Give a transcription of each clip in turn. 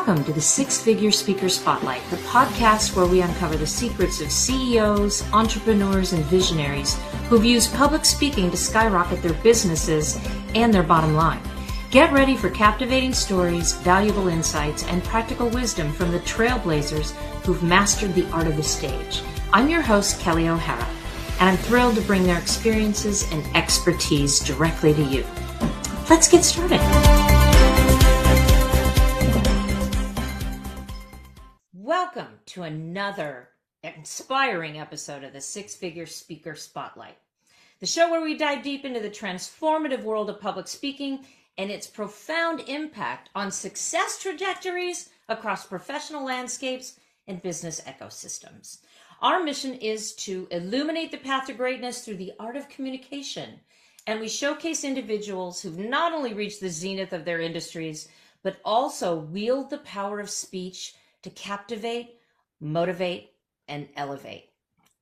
Welcome to the Six Figure Speaker Spotlight, the podcast where we uncover the secrets of CEOs, entrepreneurs, and visionaries who've used public speaking to skyrocket their businesses and their bottom line. Get ready for captivating stories, valuable insights, and practical wisdom from the trailblazers who've mastered the art of the stage. I'm your host, Kelley O'Hara, and I'm thrilled to bring their experiences and expertise directly to you. Let's get started. Welcome to another inspiring episode of the Six Figure Speaker Spotlight, the show where we dive deep into the transformative world of public speaking and its profound impact on success trajectories across professional landscapes and business ecosystems. Our mission is to illuminate the path to greatness through the art of communication, and we showcase individuals who've not only reached the zenith of their industries, but also wield the power of speech to captivate, motivate, and elevate.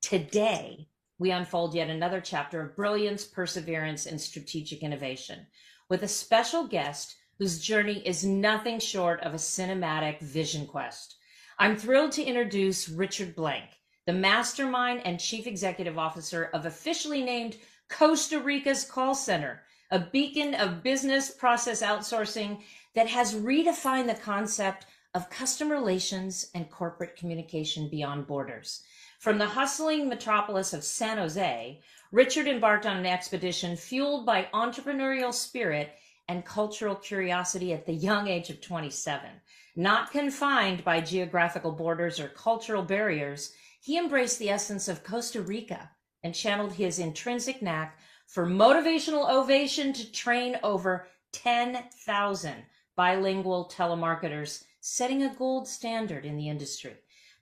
Today, we unfold yet another chapter of brilliance, perseverance, and strategic innovation with a special guest whose journey is nothing short of a cinematic vision quest. I'm thrilled to introduce Richard Blank, the mastermind and chief executive officer of officially named Costa Rica's call center, a beacon of business process outsourcing that has redefined the concept of customer relations and corporate communication beyond borders. From the hustling metropolis of San Jose, Richard embarked on an expedition fueled by entrepreneurial spirit and cultural curiosity at the young age of 27. Not confined by geographical borders or cultural barriers, he embraced the essence of Costa Rica and channeled his intrinsic knack for motivational ovation to train over 10,000 bilingual telemarketers, setting a gold standard in the industry.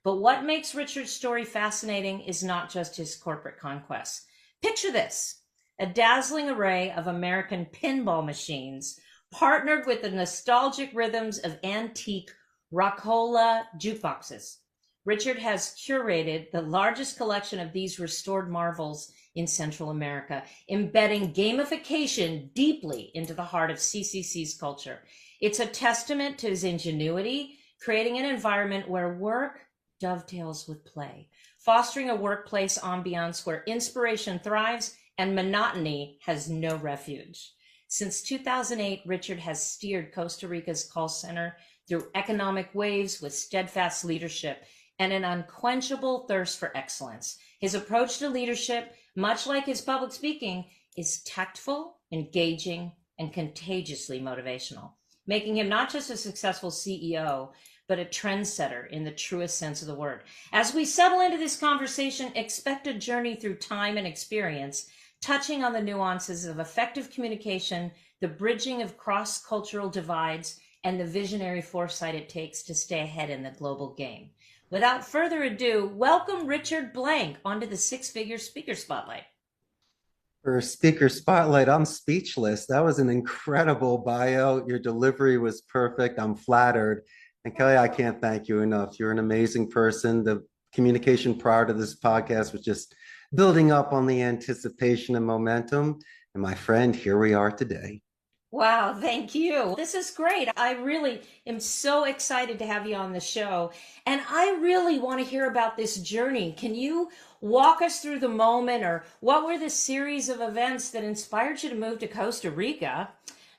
But what makes Richard's story fascinating is not just his corporate conquests. Picture this: a dazzling array of American pinball machines partnered with the nostalgic rhythms of antique Rockola jukeboxes. Richard has curated the largest collection of these restored marvels in Central America, embedding gamification deeply into the heart of CCC's culture. It's a testament to his ingenuity, creating an environment where work dovetails with play, fostering a workplace ambiance where inspiration thrives and monotony has no refuge. Since 2008, Richard has steered Costa Rica's call center through economic waves with steadfast leadership and an unquenchable thirst for excellence. His approach to leadership, much like his public speaking, is tactful, engaging, and contagiously motivational, making him not just a successful CEO, but a trendsetter in the truest sense of the word. As we settle into this conversation, expect a journey through time and experience, touching on the nuances of effective communication, the bridging of cross-cultural divides, and the visionary foresight it takes to stay ahead in the global game. Without further ado, welcome Richard Blank onto the Six Figure Speaker Spotlight. For Speaker Spotlight, I'm speechless. That was an incredible bio. Your delivery was perfect. I'm flattered. And Kelley, I can't thank you enough. You're an amazing person. The communication prior to this podcast was just building up on the anticipation and momentum. And my friend, here we are today. Wow, thank you. This is great. I really am so excited to have you on the show. And I really want to hear about this journey. Can you walk us through the moment, or what were the series of events that inspired you to move to Costa Rica?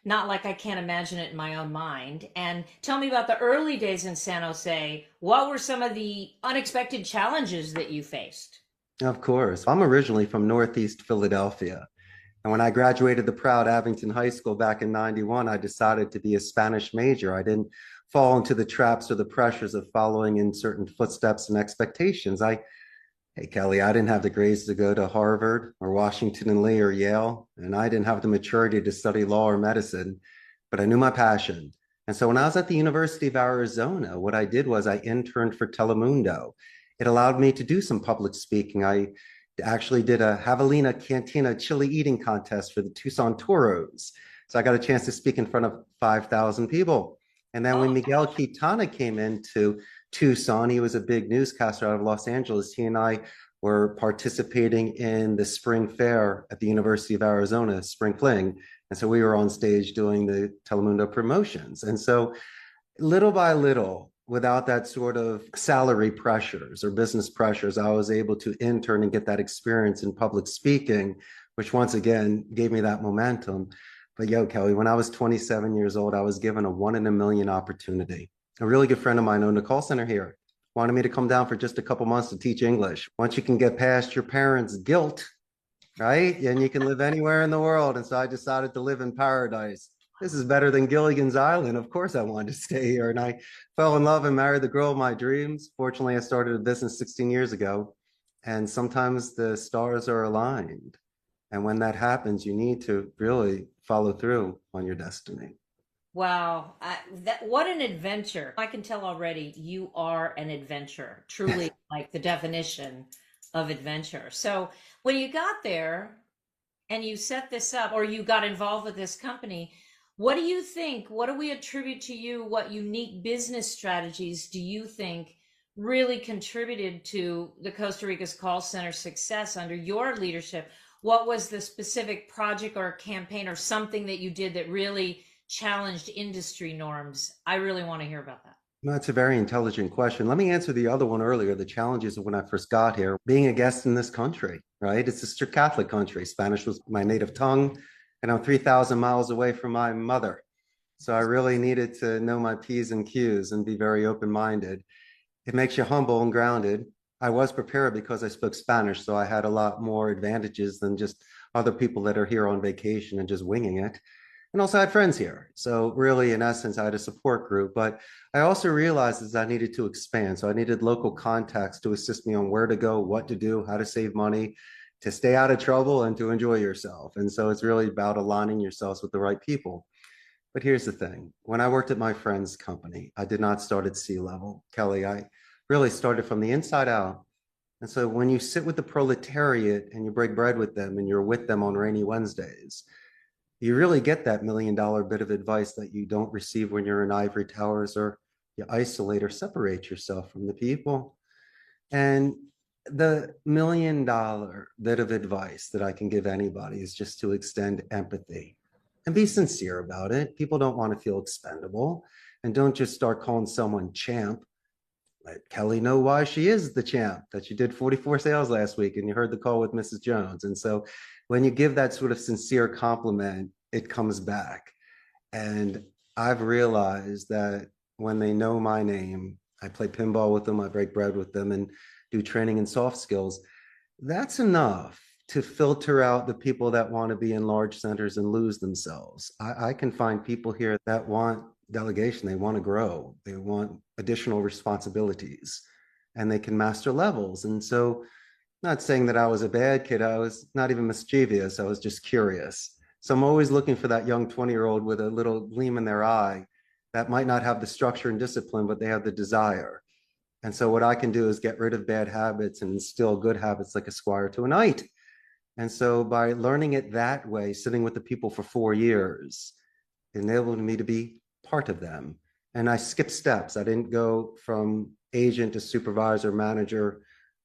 Not like I can't imagine it in my own mind. And tell me about the early days in San Jose. What were some of the unexpected challenges that you faced? Of course. I'm originally from Northeast Philadelphia. And when I graduated the proud Abington High School back in '91, I decided to be a Spanish major. I didn't fall into the traps or the pressures of following in certain footsteps and expectations. Hey, Kelley, I didn't have the grades to go to Harvard or Washington and Lee or Yale, and I didn't have the maturity to study law or medicine, but I knew my passion. And so when I was at the University of Arizona, what I did was I interned for Telemundo. It allowed me to do some public speaking. I actually did a Javelina Cantina chili eating contest for the Tucson Toros. So I got a chance to speak in front of 5,000 people. And then when Miguel Quintana came into Tucson, he was a big newscaster out of Los Angeles. He and I were participating in the spring fair at the University of Arizona, Spring Fling. And so we were on stage doing the Telemundo promotions. And so Little by little, without that sort of salary pressures or business pressures, I was able to intern and get that experience in public speaking, which once again gave me that momentum. But yo, Kelley, when I was 27 years old, I was given a 1 in a million opportunity. A really good friend of mine owned a call center here, wanted me to come down for just a couple months to teach English. Once you can get past your parents' guilt, right? And you can live anywhere in the world. And so I decided to live in paradise. This is better than Gilligan's Island. Of course, I wanted to stay here. And I fell in love and married the girl of my dreams. Fortunately, I started a business 16 years ago. And sometimes the stars are aligned. And when that happens, you need to really follow through on your destiny. Wow, what an adventure. I can tell already you are an adventurer, truly like the definition of adventure. So when you got there and you set this up or you got involved with this company, what do you think? What do we attribute to you? What unique business strategies do you think really contributed to the Costa Rica's call center success under your leadership? What was the specific project or campaign or something that you did that really challenged industry norms? I really want to hear about that. That's a very intelligent question. Let me answer the other one earlier, the challenges of when I first got here, being a guest in this country, right? It's a strict Catholic country. Spanish was my native tongue, and I'm 3,000 miles away from my mother. So I really needed to know my P's and Q's and be very open-minded. It makes you humble and grounded. I was prepared because I spoke Spanish, so I had a lot more advantages than just other people that are here on vacation and just winging it. And also I had friends here. So really, in essence, I had a support group, but I also realized that I needed to expand. So I needed local contacts to assist me on where to go, what to do, how to save money, to stay out of trouble and to enjoy yourself. And so it's really about aligning yourselves with the right people. But here's the thing. When I worked at my friend's company, I did not start at sea level, Kelley. I really started from the inside out. And so when you sit with the proletariat and you break bread with them and you're with them on rainy Wednesdays, you really get that $1 million bit of advice that you don't receive when you're in ivory towers, or you isolate or separate yourself from the people. And the $1 million bit of advice that I can give anybody is just to extend empathy and be sincere about it. People don't want to feel expendable, and don't just start calling someone champ. Let Kelley know why she is the champ, that you did 44 sales last week and you heard the call with Mrs. Jones. And so when you give that sort of sincere compliment, it comes back. And I've realized that when they know my name, I play pinball with them, I break bread with them, and do training in soft skills. That's enough to filter out the people that want to be in large centers and lose themselves. I can find people here that want delegation, they want to grow, they want additional responsibilities, and they can master levels. And so, not saying that I was a bad kid, I was not even mischievous, I was just curious. So I'm always looking for that young 20-year-old with a little gleam in their eye that might not have the structure and discipline, but they have the desire. And so what I can do is get rid of bad habits and instill good habits like a squire to a knight. And so by learning it that way, sitting with the people for 4 years, enabled me to be part of them. And I skipped steps. I didn't go from agent to supervisor, manager.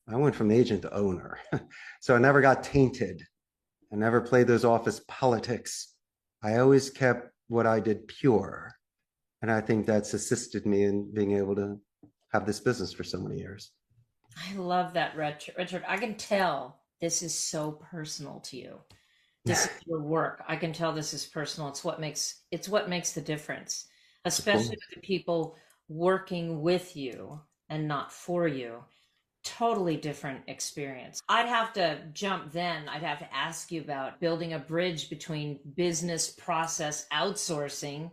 I went from agent to owner. So I never got tainted. I never played those office politics. I always kept what I did pure. And I think that's assisted me in being able to have this business for so many years. I love that, Richard. I can tell this is so personal to you. This is your work. I can tell this is personal. It's what makes the difference, especially with the people working with you and not for you. Totally different experience. I'd have to jump then. I'd have to ask you about building a bridge between business process outsourcing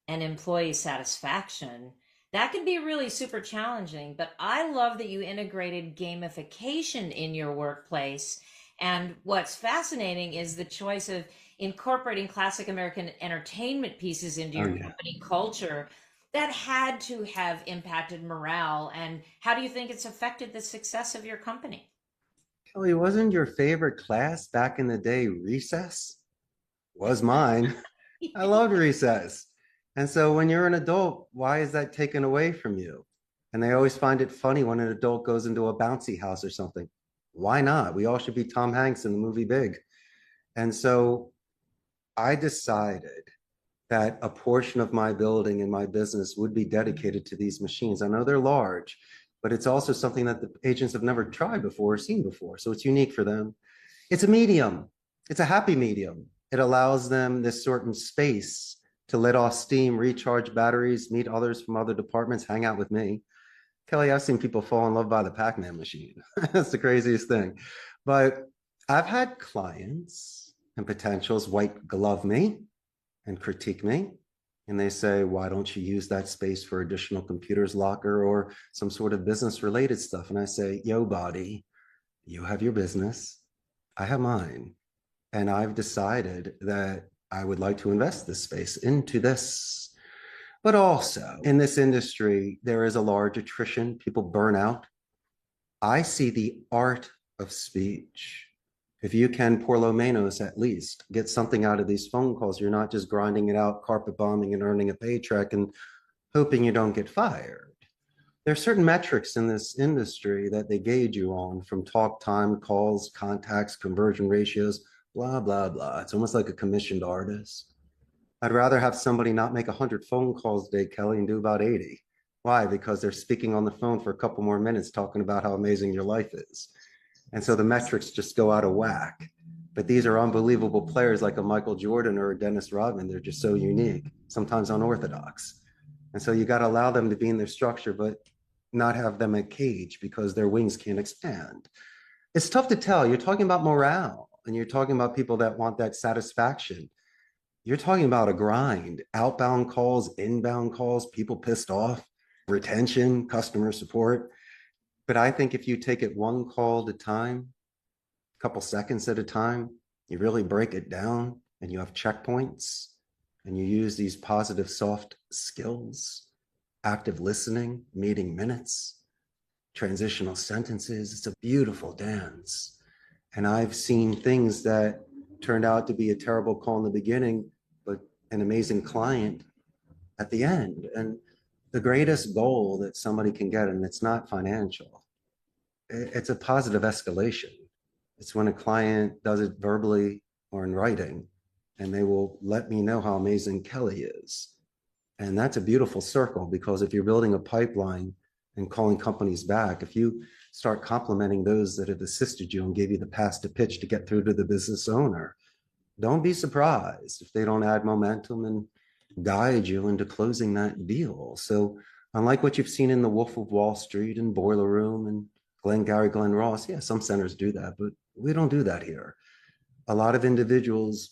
and employee satisfaction. That can be really super challenging, but I love that you integrated gamification in your workplace. And what's fascinating is the choice of incorporating classic American entertainment pieces into Oh, your yeah. company culture that had to have impacted morale. And how do you think it's affected the success of your company? Kelley, wasn't your favorite class back in the day recess? Was mine. I loved recess. And so when you're an adult, why is that taken away from you? And they always find it funny when an adult goes into a bouncy house or something. Why not? We all should be Tom Hanks in the movie Big. And so I decided that a portion of my building and my business would be dedicated to these machines. I know they're large, but it's also something that the agents have never tried before or seen before. So it's unique for them. It's a medium. It's a happy medium. It allows them this certain space to let off steam, recharge batteries, meet others from other departments, hang out with me. Kelley, I've seen people fall in love by the Pac-Man machine. That's the craziest thing. But I've had clients and potentials white glove me and critique me. And they say, why don't you use that space for additional computers, locker, or some sort of business related stuff? And I say, yo, body, you have your business. I have mine. And I've decided that I would like to invest this space into this. But also in this industry, there is a large attrition. People burn out. I see the art of speech. If you can, por lo menos, at least get something out of these phone calls, you're not just grinding it out, carpet bombing and earning a paycheck and hoping you don't get fired. There are certain metrics in this industry that they gauge you on, from talk time, calls, contacts, conversion ratios, blah, blah, blah. It's almost like a commissioned artist. I'd rather have somebody not make 100 phone calls a day, Kelley, and do about 80. Why? Because they're speaking on the phone for a couple more minutes talking about how amazing your life is. And so the metrics just go out of whack. But these are unbelievable players like a Michael Jordan or a Dennis Rodman. They're just so unique, sometimes unorthodox. And so you got to allow them to be in their structure, but not have them a cage because their wings can't expand. It's tough to tell. You're talking about morale, and you're talking about people that want that satisfaction. You're talking about a grind, outbound calls, inbound calls, people pissed off, retention, customer support. But I think if you take it one call at a time, a couple seconds at a time, you really break it down and you have checkpoints and you use these positive soft skills, active listening, meeting minutes, transitional sentences. It's a beautiful dance. And I've seen things that turned out to be a terrible call in the beginning, but an amazing client at the end. And the greatest goal that somebody can get, and it's not financial, it's a positive escalation. It's when a client does it verbally or in writing, and they will let me know how amazing Kelley is. And that's a beautiful circle, because if you're building a pipeline and calling companies back, if you start complimenting those that have assisted you and gave you the pass to pitch to get through to the business owner, don't be surprised if they don't add momentum and guide you into closing that deal. So unlike what you've seen in the Wolf of Wall Street and Boiler Room and Glengarry Glen Ross, yeah, some centers do that, but we don't do that here. A lot of individuals,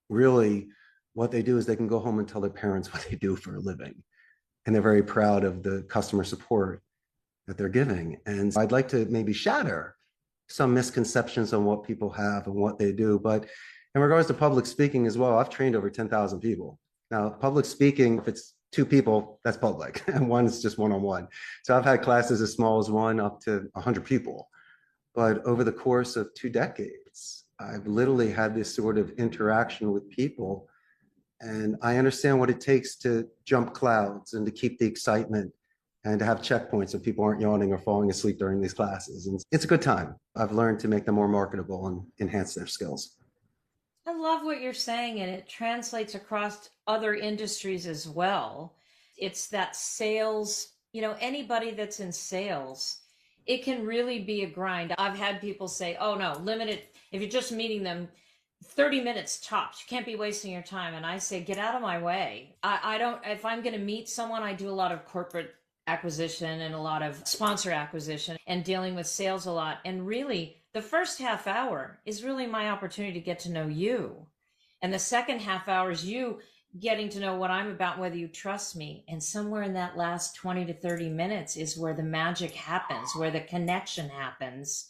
really, what they do is they can go home and tell their parents what they do for a living. And they're very proud of the customer support that they're giving. And I'd like to maybe shatter some misconceptions on what people have and what they do. But in regards to public speaking as well, I've trained over 10,000 people. Now, public speaking, if it's two people, that's public, and one is just one-on-one. So I've had classes as small as one up to 100 people. But over the course of 2 decades, I've literally had this sort of interaction with people. And I understand what it takes to jump clouds and to keep the excitement and to have checkpoints so people aren't yawning or falling asleep during these classes. And it's a good time. I've learned to make them more marketable and enhance their skills. I love what you're saying, and it translates across other industries as well. It's that sales, anybody that's in sales, it can really be a grind. I've had people say, oh no, limit it. If you're just meeting them, 30 minutes tops. You can't be wasting your time. And I say, get out of my way. I don't, if I'm going to meet someone, I do a lot of corporate acquisition and a lot of sponsor acquisition and dealing with sales a lot. And really, the first half hour is really my opportunity to get to know you. And the second half hour is you getting to know what I'm about, whether you trust me. And somewhere in that last 20 to 30 minutes is where the magic happens, where the connection happens,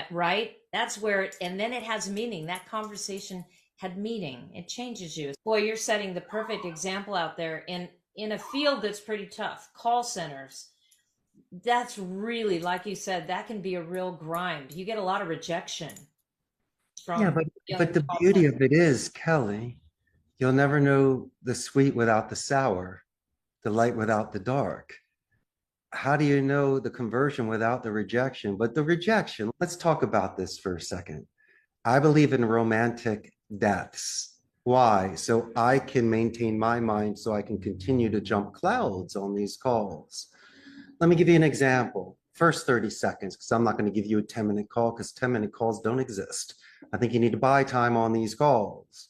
right? That's where it, and then it has meaning. That conversation had meaning. It changes you. Boy, you're setting the perfect example out there in a field that's pretty tough. Call centers. That's really, like you said, that can be a real grind. You get a lot of rejection from Yeah, but the beauty of it is, Kelley, you'll never know the sweet without the sour, the light without the dark. How do you know the conversion without the rejection? But the rejection, let's talk about this for a second. I believe in romantic deaths. Why? So I can maintain my mind so I can continue to jump clouds on these calls. Let me give you an example. First 30 seconds, because I'm not going to give you a 10-minute call because 10-minute calls don't exist. I think you need to buy time on these calls.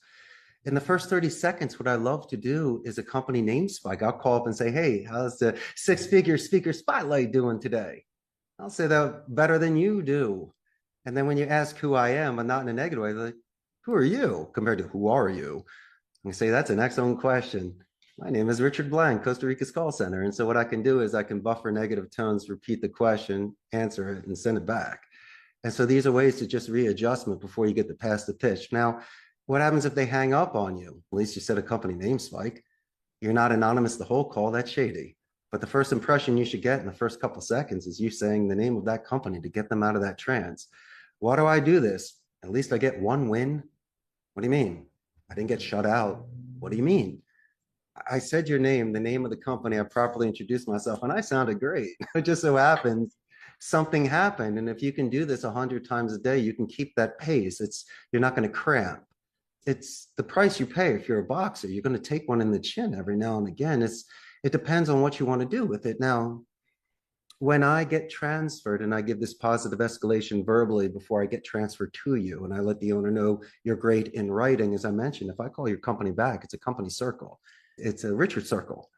In the first 30 seconds, what I love to do is a company name spike. I'll call up and say, hey, how's the six-figure speaker spotlight doing today? I'll say that better than you do. And then when you ask who I am, but not in a negative way, like, who are you compared to who are you? And say, that's an excellent question. My name is Richard Blank, Costa Rica's call center. And so what I can do is I can buffer negative tones, repeat the question, answer it, and send it back. And so these are ways to just readjustment before you get to pass the pitch. Now, what happens if they hang up on you? At least you said a company name spike. You're not anonymous the whole call. That's shady. But the first impression you should get in the first couple of seconds is you saying the name of that company to get them out of that trance. Why do I do this? At least I get one win. What do you mean? I didn't get shut out. What do you mean? I said your name, the name of the company. I properly introduced myself, and I sounded great. It just so happens something happened. And if you can do this 100 times a day, you can keep that pace. You're not going to cramp. It's the price you pay if you're a boxer. You're going to take one in the chin every now and again. It depends on what you want to do with it. Now, when I get transferred and I give this positive escalation verbally before I get transferred to you, and I let the owner know you're great in writing, as I mentioned, if I call your company back, it's a company circle. It's a Richard circle.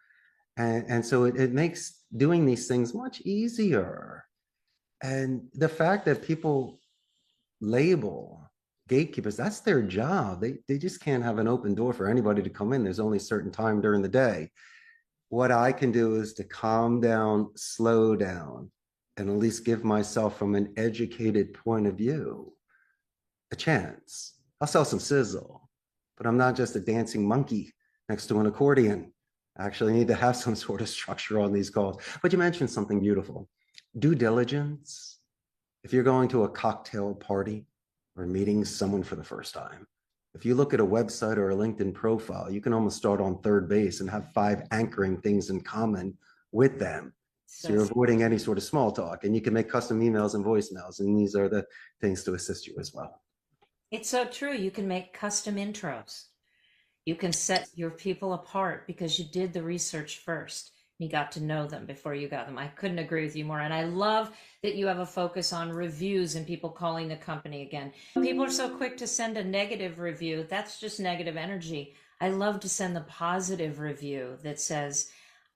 And so it makes doing these things much easier. And the fact that people label gatekeepers, that's their job. They just can't have an open door for anybody to come in. There's only a certain time during the day. What I can do is to calm down, slow down, and at least give myself from an educated point of view a chance. I'll sell some sizzle, but I'm not just a dancing monkey next to an accordion. I actually need to have some sort of structure on these calls. But you mentioned something beautiful. Due diligence. If you're going to a cocktail party or meeting someone for the first time, if you look at a website or a LinkedIn profile, you can almost start on third base and have 5 anchoring things in common with them. So you're avoiding any sort of small talk, and you can make custom emails and voicemails. And these are the things to assist you as well. It's so true. You can make custom intros. You can set your people apart because you did the research first. You got to know them before you got them. I couldn't agree with you more. And I love that you have a focus on reviews and people calling the company again. People are so quick to send a negative review. That's just negative energy. I love to send the positive review that says,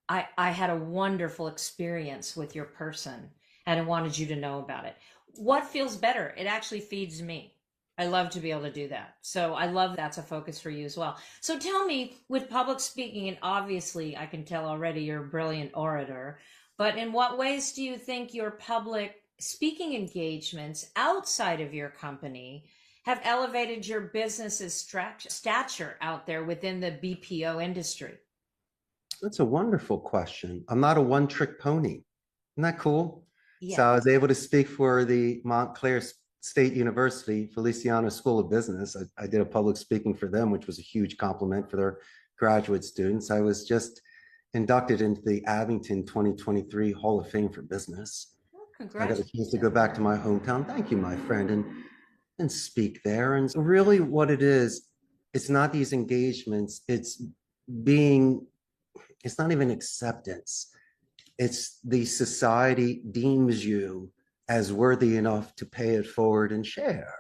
I had a wonderful experience with your person and I wanted you to know about it. What feels better? It actually feeds me. I love to be able to do that. So I love that's a focus for you as well. So tell me, with public speaking, and obviously I can tell already you're a brilliant orator, but in what ways do you think your public speaking engagements outside of your company have elevated your business's stature out there within the BPO industry? That's a wonderful question. I'm not a one-trick pony. Isn't that cool? Yeah. So I was able to speak for the Montclair State University Feliciano School of Business. I did a public speaking for them, which was a huge compliment for their graduate students. I was just inducted into the Abington 2023 Hall of Fame for Business. I got a chance to go back to my hometown. Thank you, my friend, and speak there. And really what it is, it's not these engagements, it's not even acceptance. It's the society deems you as worthy enough to pay it forward and share.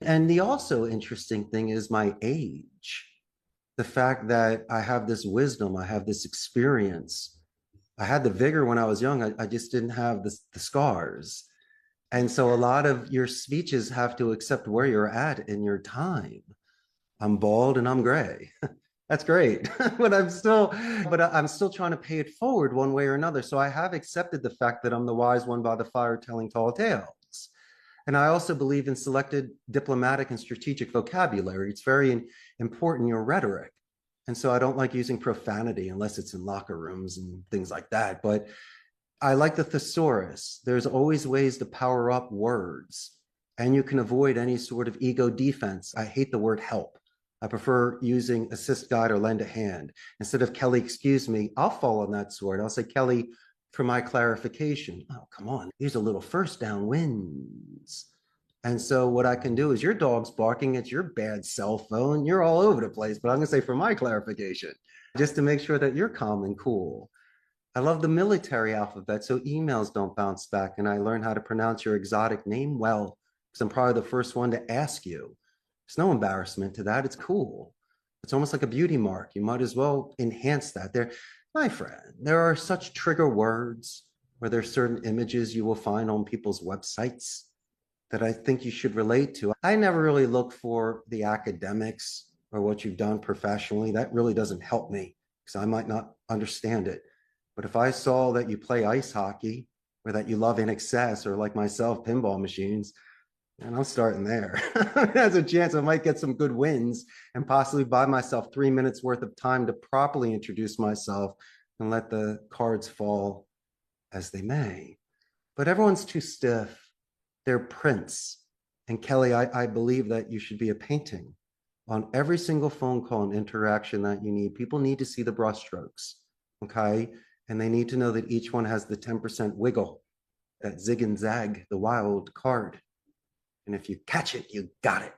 And the also interesting thing is my age. The fact that I have this wisdom, I have this experience. I had the vigor when I was young. I just didn't have the scars. And so a lot of your speeches have to accept where you're at in your time. I'm bald and I'm gray. That's great. but I'm still trying to pay it forward one way or another. So I have accepted the fact that I'm the wise one by the fire telling tall tales. And I also believe in selected diplomatic and strategic vocabulary. It's very important, your rhetoric. And so I don't like using profanity unless it's in locker rooms and things like that. But I like the thesaurus. There's always ways to power up words, and you can avoid any sort of ego defense. I hate the word help. I prefer using assist, guide, or lend a hand. Instead of Kelley, excuse me, I'll fall on that sword. I'll say, Kelley, for my clarification. Oh, come on. These are little first down wins. And so what I can do is your dog's barking at your bad cell phone. You're all over the place, but I'm going to say for my clarification, just to make sure that you're calm and cool. I love the military alphabet, so emails don't bounce back. And I learned how to pronounce your exotic name well, because I'm probably the first one to ask you. There's no embarrassment to that. It's cool. It's almost like a beauty mark. You might as well enhance that. My friend, there are such trigger words where there's certain images you will find on people's websites that I think you should relate to. I never really look for the academics or what you've done professionally. That really doesn't help me because I might not understand it. But if I saw that you play ice hockey or that you love in excess or like myself, pinball machines, and I'm starting there. There's a chance I might get some good wins and possibly buy myself 3 minutes worth of time to properly introduce myself and let the cards fall as they may. But everyone's too stiff. They're prints. And Kelley, I believe that you should be a painting on every single phone call and interaction that you need. People need to see the brushstrokes, okay? And they need to know that each one has the 10% wiggle, that zig and zag, the wild card. And if you catch it, you got it.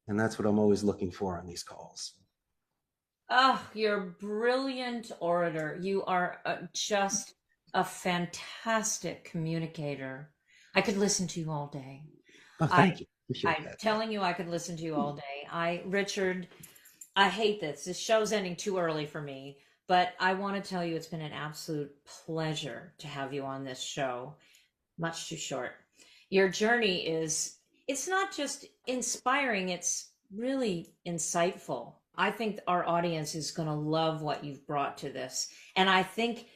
And that's what I'm always looking for on these calls. Oh, you're a brilliant orator. You are just a fantastic communicator. I could listen to you all day. Oh, thank you. I'm telling you, I could listen to you all day. Richard, I hate this. This show's ending too early for me, but I want to tell you it's been an absolute pleasure to have you on this show. Much too short. Your journey it's not just inspiring, it's really insightful. I think our audience is going to love what you've brought to this. And I think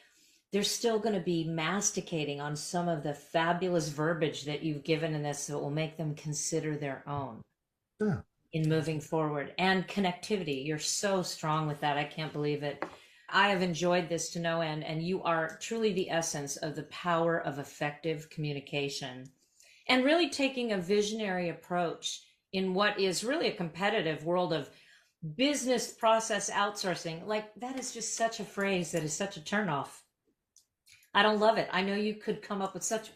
they're still going to be masticating on some of the fabulous verbiage that you've given in this that will make them consider their own in moving forward. And connectivity. You're so strong with that. I can't believe it. I have enjoyed this to no end, and you are truly the essence of the power of effective communication and really taking a visionary approach in what is really a competitive world of business process outsourcing. Like, that is just such a phrase that is such a turnoff. I don't love it. I know you could come up with such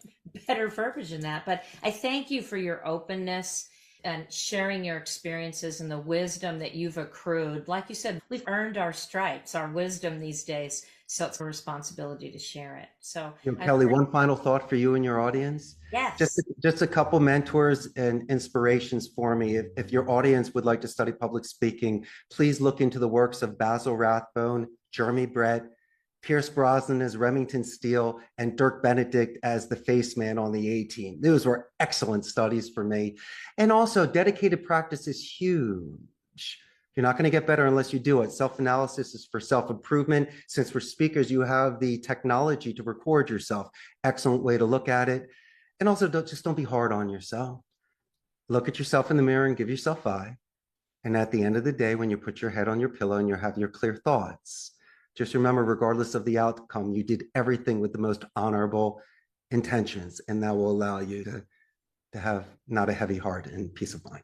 better verbiage than that, but I thank you for your openness and sharing your experiences and the wisdom that you've accrued. Like you said, we've earned our stripes, our wisdom these days. So it's a responsibility to share it. So Kelley, one final thought for you and your audience. Yes. Just a couple mentors and inspirations for me. If your audience would like to study public speaking, please look into the works of Basil Rathbone, Jeremy Brett, Pierce Brosnan as Remington Steele, and Dirk Benedict as the face man on the A-Team. Those were excellent studies for me. And also, dedicated practice is huge. You're not going to get better unless you do it. Self-analysis is for self-improvement. Since we're speakers, you have the technology to record yourself. Excellent way to look at it. And also, don't be hard on yourself. Look at yourself in the mirror and give yourself 5. And at the end of the day, when you put your head on your pillow and you have your clear thoughts, just remember, regardless of the outcome, you did everything with the most honorable intentions, and that will allow you to have not a heavy heart and peace of mind.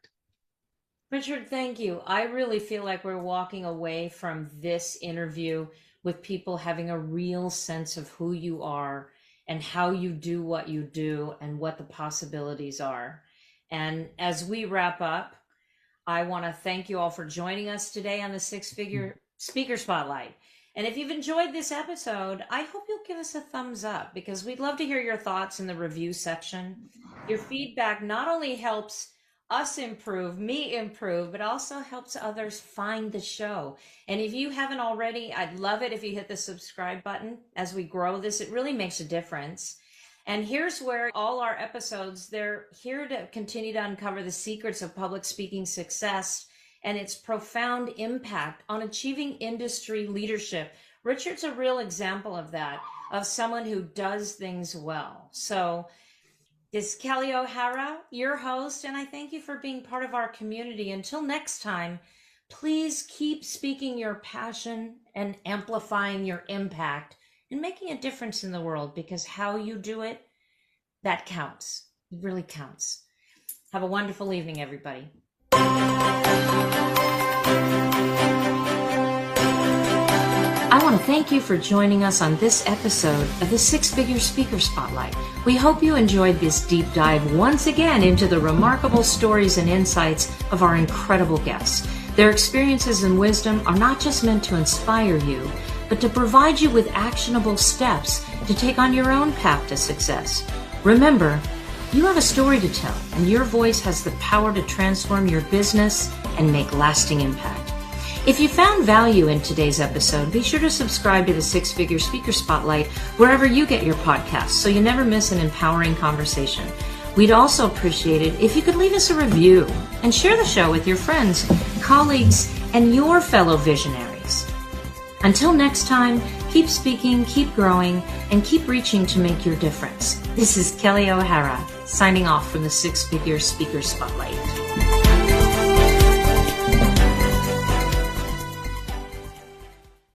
Richard, thank you. I really feel like we're walking away from this interview with people having a real sense of who you are and how you do what you do and what the possibilities are. And as we wrap up, I want to thank you all for joining us today on the Six Figure Speaker Spotlight. And if you've enjoyed this episode, I hope you'll give us a thumbs up, because we'd love to hear your thoughts in the review section. Your feedback not only helps us improve, me improve, but also helps others find the show. And if you haven't already, I'd love it if you hit the subscribe button. As we grow this, it really makes a difference. And here's where all our episodes, they're here to continue to uncover the secrets of public speaking success and its profound impact on achieving industry leadership. Richard's a real example of that, of someone who does things well. So this is Kelley O'Hara, your host, and I thank you for being part of our community. Until next time, please keep speaking your passion and amplifying your impact and making a difference in the world, because how you do it, that counts. It really counts. Have a wonderful evening, everybody. I want to thank you for joining us on this episode of the Six Figure Speaker Spotlight. We hope you enjoyed this deep dive once again into the remarkable stories and insights of our incredible guests. Their experiences and wisdom are not just meant to inspire you, but to provide you with actionable steps to take on your own path to success. Remember, you have a story to tell, and your voice has the power to transform your business and make lasting impact. If you found value in today's episode, be sure to subscribe to the Six Figure Speaker Spotlight wherever you get your podcasts so you never miss an empowering conversation. We'd also appreciate it if you could leave us a review and share the show with your friends, colleagues, and your fellow visionaries. Until next time, keep speaking, keep growing, and keep reaching to make your difference. This is Kelley O'Hara, signing off from the Six Figure Speaker Spotlight.